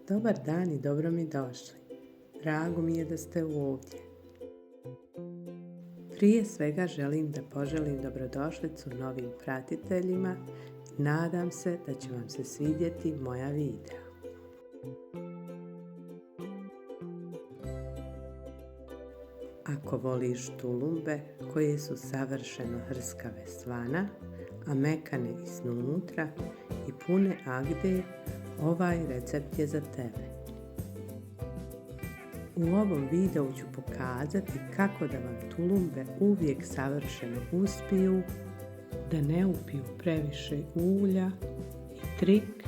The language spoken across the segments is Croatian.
Dobar dan i dobro mi došli. Drago mi je da ste ovdje. Prije svega želim da poželim dobrodošlicu novim pratiteljima i nadam se da će vam se svidjeti moja videa. Ako voliš tulumbe koje su savršeno hrskave svana, a mekane iznutra i pune agde, ovaj recept je za tebe. U ovom videu ću pokazati kako da vam tulumbe uvijek savršeno uspiju, da ne upiju previše ulja i trik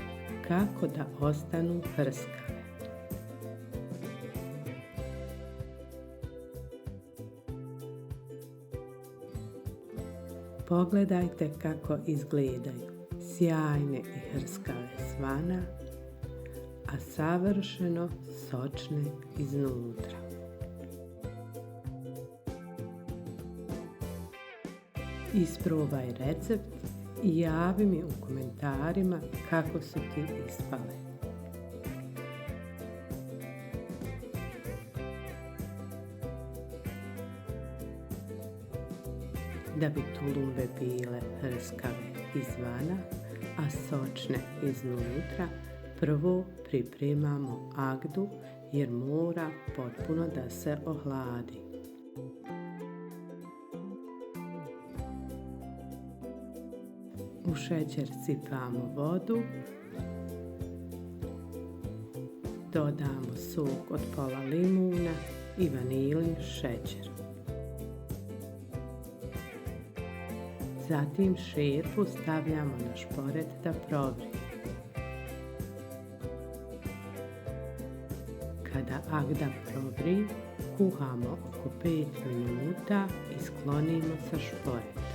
kako da ostanu hrskave. Pogledajte kako izgledaju, sjajne i hrskave svana, a savršeno sočne iznutra. Isprobaj recept i javi mi u komentarima kako su ti ispale. Da bi tulumbe bile hrskave izvana, a sočne iznutra, prvo pripremamo agdu jer mora potpuno da se ohladi. U šećer sipamo vodu, dodamo sok od pola limuna i vanilin šećer. Zatim šerpu stavljamo na šporet da provri. Kada agda provri, kuhamo oko 5 minuta i sklonimo sa šporeta.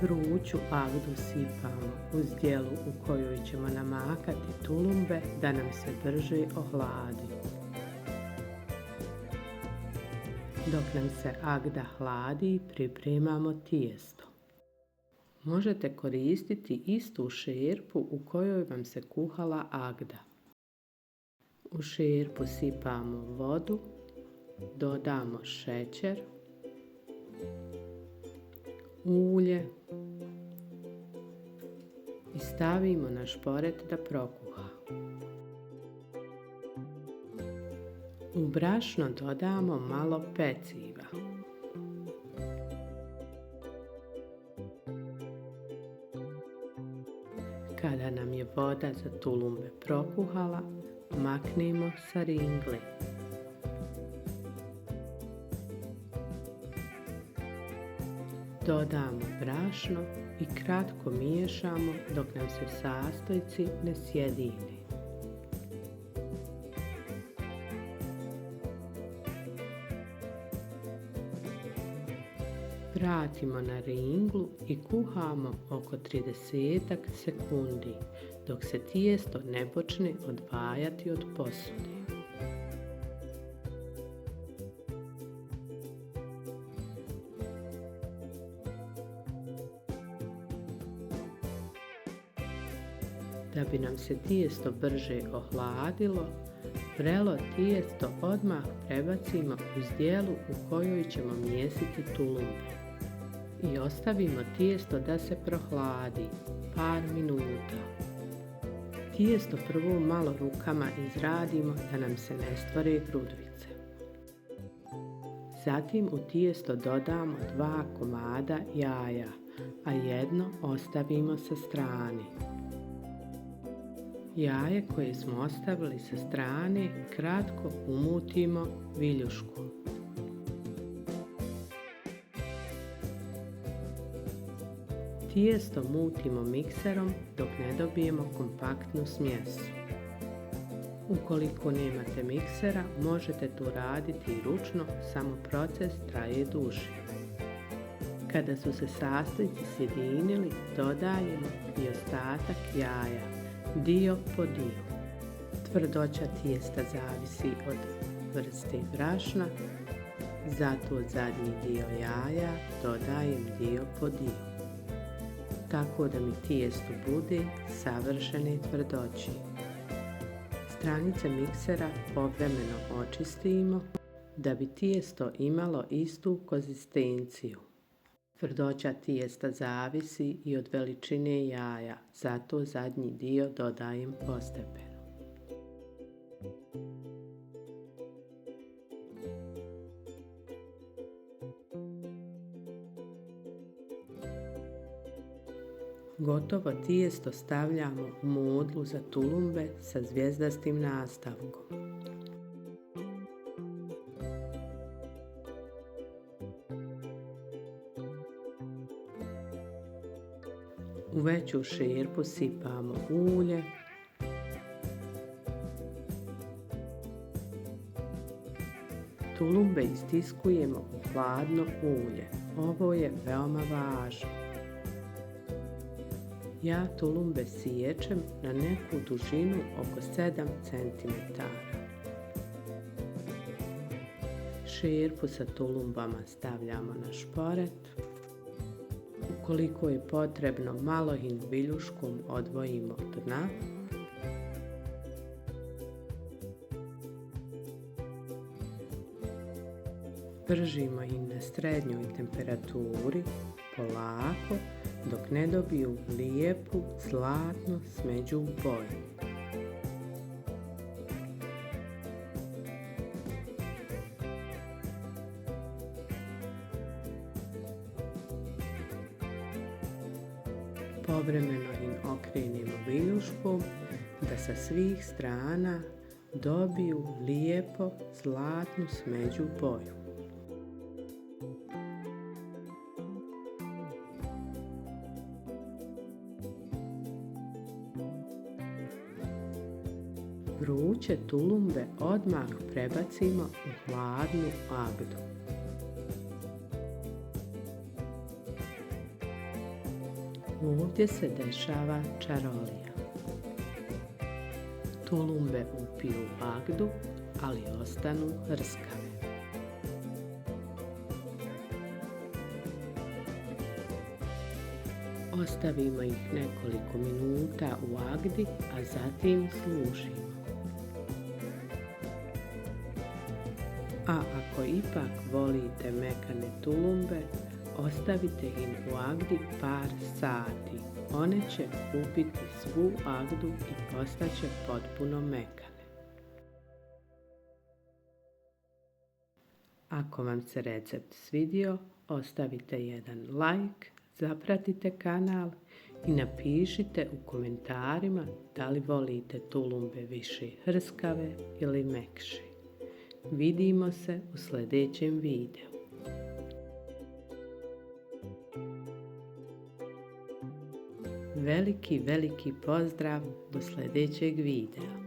Vruću agdu sipamo u zdjelu u kojoj ćemo namakati tulumbe da nam se brže ohladi. Dok nam se agda hladi, pripremamo tijesto. Možete koristiti istu šerpu u kojoj vam se kuhala agda. U šerpu sipamo vodu, dodamo šećer, ulje i stavimo na šporet da prokuha. U brašno dodamo malo peciva. Kada nam je voda za tulumbe prokuhala, maknemo sa ringle. Dodamo brašno i kratko miješamo dok nam se sastojci ne sjedine. Vratimo na ringlu i kuhamo oko 30 sekundi dok se tijesto ne počne odvajati od posude. Da bi nam se tijesto brže ohladilo, vrelo tijesto odmah prebacimo u zdjelu u kojoj ćemo mijesiti tulumbe i ostavimo tijesto da se prohladi par minuta. Tijesto prvo malo rukama izradimo da nam se ne stvore grudvice. Zatim u tijesto dodamo 2 komada jaja, a jedno ostavimo sa strane. Jaje koje smo ostavili sa strane kratko umutimo viljuškom. Tijesto mutimo mikserom dok ne dobijemo kompaktnu smjesu. Ukoliko nemate miksera, možete to raditi i ručno, samo proces traje duže. Kada su se sastojci sjedinili, dodajemo i ostatak jaja, dio po dio. Tvrdoća tijesta zavisi od vrste brašna Zato zadnji dio jaja dodajem dio po dio, tako da mi tijesto bude savršene tvrdoće. Stranice miksera povremeno očistimo da bi tijesto imalo istu konzistenciju. Tvrdoća tijesta zavisi i od veličine jaja, zato zadnji dio dodajem postepeno. Gotovo tijesto stavljamo u modlu za tulumbe sa zvijezdastim nastavkom. U veću šerpu sipamo ulje, tulumbe istiskujemo u hladno ulje. Ovo je veoma važno. Ja tulumbe siječem na neku dužinu oko 7 cm. Šerpu sa tulumbama stavljamo na šporet. Ukoliko je potrebno, malo ih viljuškom odvojimo od dna. Pržimo ih na srednjoj temperaturi polako dok ne dobiju lijepu, zlatnu, smeđu boju. Povremeno im okrenemo viljuškom da sa svih strana dobiju lijepo, zlatnu, smeđu boju. Vruće tulumbe odmah prebacimo u hladnu agdu. Ovdje se dešava čarolija. Tulumbe upiju agdu, ali ostanu hrskave. Ostavimo ih nekoliko minuta u agdi, a zatim služimo. A ako ipak volite mekane tulumbe, ostavite ih u agdi par sati. One će upiti svu agdu i postaće potpuno mekane. Ako vam se recept svidio, ostavite jedan like, zapratite kanal i napišite u komentarima da li volite tulumbe više hrskave ili mekše. Vidimo se u sljedećem videu. Veliki pozdrav do sljedećeg videa.